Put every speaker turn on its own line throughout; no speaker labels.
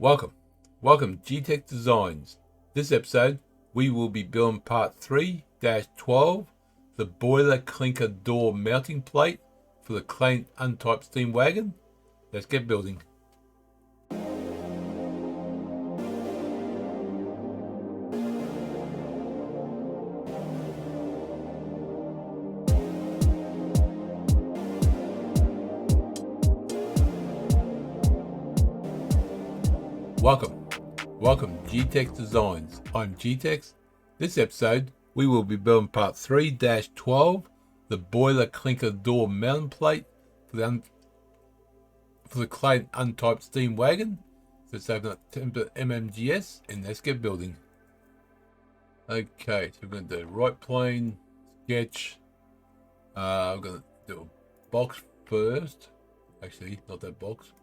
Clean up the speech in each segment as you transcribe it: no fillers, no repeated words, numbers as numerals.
Welcome G-Tex Designs. This episode we will be building part 3-12, the Boiler Clinker Door Mounting Plate for the Clayton Undertype steam wagon. Let's get building. Welcome G-Tex Designs. I'm G-Tex. This episode we will be building part 3-12, the Boiler Clinker Door Mounting Plate for the Clayton Undertype steam wagon. So let's open up template MMGS and let's get building. Okay, so we're going to do right plane, sketch. I'm going to do a box first. Actually, not that box.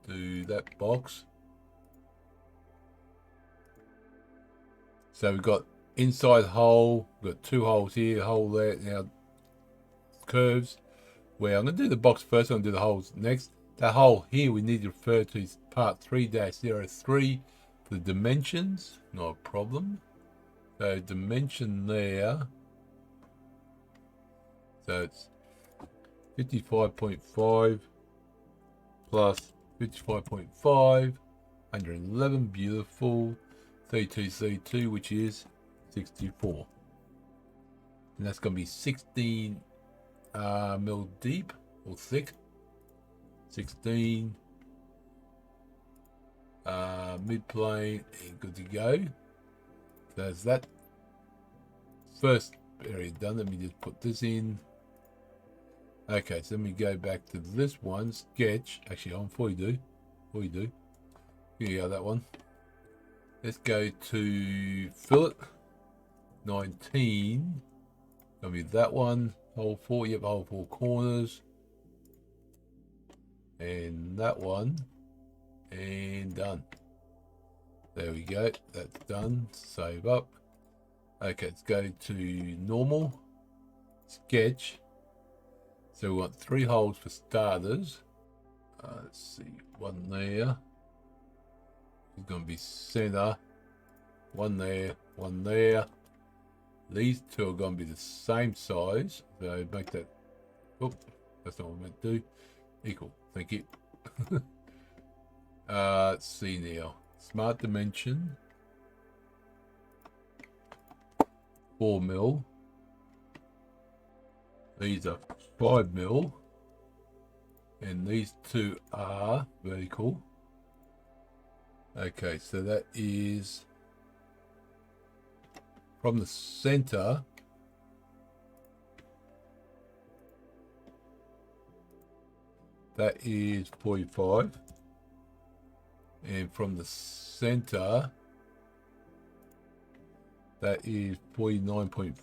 Do that box. So we've got inside hole, we've got two holes here, a hole there, now curves. Where I'm going to do the box first, I'm going to do the holes next. That hole here we need to refer to as part 3-03 for the dimensions, not a problem. So dimension there, so it's 55.5 plus 55.5, 111, beautiful. 32, which is 64, and that's going to be 16 mil deep or thick. 16 mid plane and good to go. So there's that first area done. Let me just put this in. Okay, so let me go back to this one, sketch. Actually, before you do, here you go, that one. Let's go to fillet 19. Gonna be that one. Hole 4, yep, hole 4 corners. And that one. And done. There we go. That's done. Save up. Okay, let's go to normal. Sketch. So we want 3 holes for starters. Let's see, one there. It's going to be center, one there. These two are going to be the same size, so make that, that's not what I meant to do, equal, thank you. Let's see now, smart dimension, 4 mil, these are 5 mil, and these two are vertical. Okay, so that is from the center. That is 45. And from the center, that is 49.5.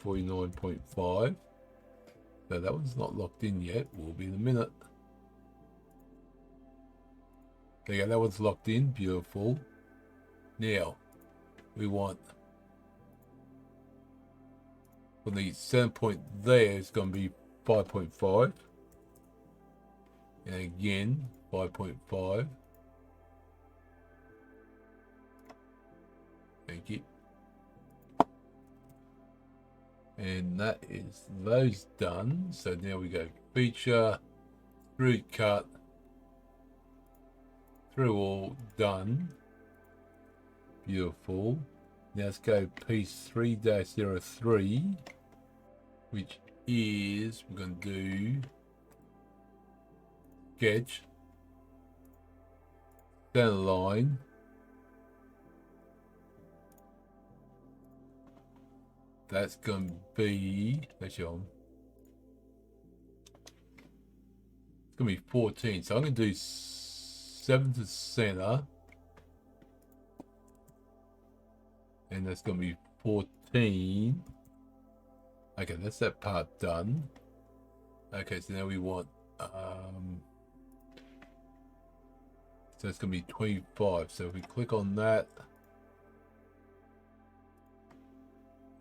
49.5. So that one's not locked in yet. Will be in a minute. There you go, that one's locked in, beautiful. Now, we want, from the center point there, it's going to be 5.5. And again, 5.5. Thank you. And that is those done. So now we go feature, through cut, through all, done. Beautiful. Now let's go piece 3-03, which is, we're going to do sketch, center line, that's going to be, it's going to be 14, so I'm going to do 7 to center, and that's going to be 14. Okay, that's that part done. Okay, so now we want so it's going to be 25. So if we click on that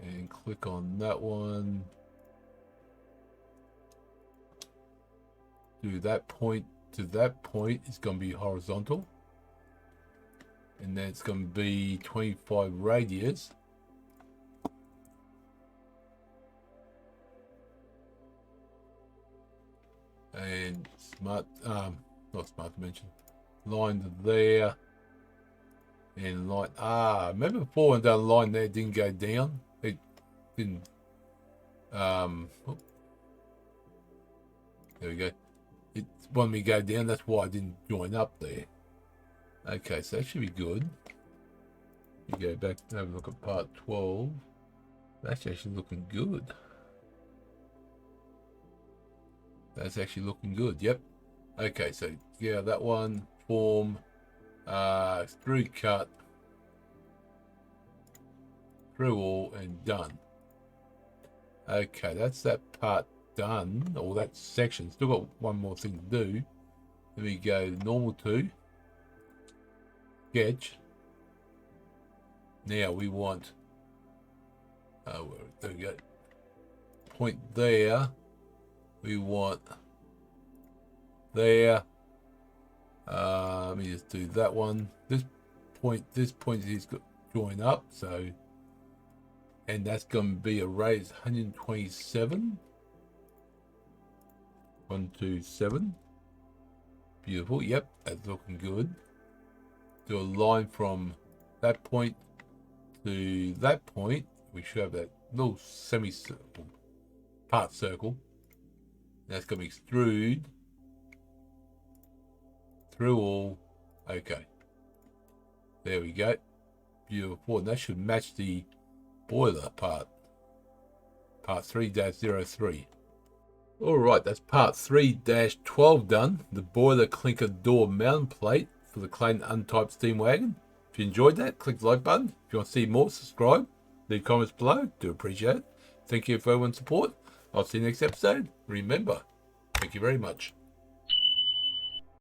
and click on that one, do that point to that point is going to be horizontal. and then it's going to be 25 radius. And smart, not smart dimension, line there, and line, remember before when that line there didn't go down? It didn't, there we go. It wanted me to go down, that's why I didn't join up there. Okay, so that should be good. You go back and have a look at part 12. That's actually looking good. That's actually looking good, yep. Okay, so yeah, that one, form, through cut, through all, and done. Okay, that's that part done, or that section. Still got one more thing to do. Let me go normal to, sketch. Now we want, there we go, point there. We want there. Let me just do that one. This point is join up. So, and that's going to be a raise 127. 127. Beautiful. Yep, that's looking good. Do a line from that point to that point. We should have that little semicircle, part circle. That's going to extrude through all. Okay. There we go. Beautiful. And that should match the boiler part. Part 3-03. Alright, that's part 3-12 done. The Boiler Clinker Door Mount plate for the Clayton Undertype steam wagon. If you enjoyed that, click the like button. If you want to see more, subscribe. Leave comments below. Do appreciate it. Thank you for everyone's support. I'll see you next episode. Remember, thank you very much.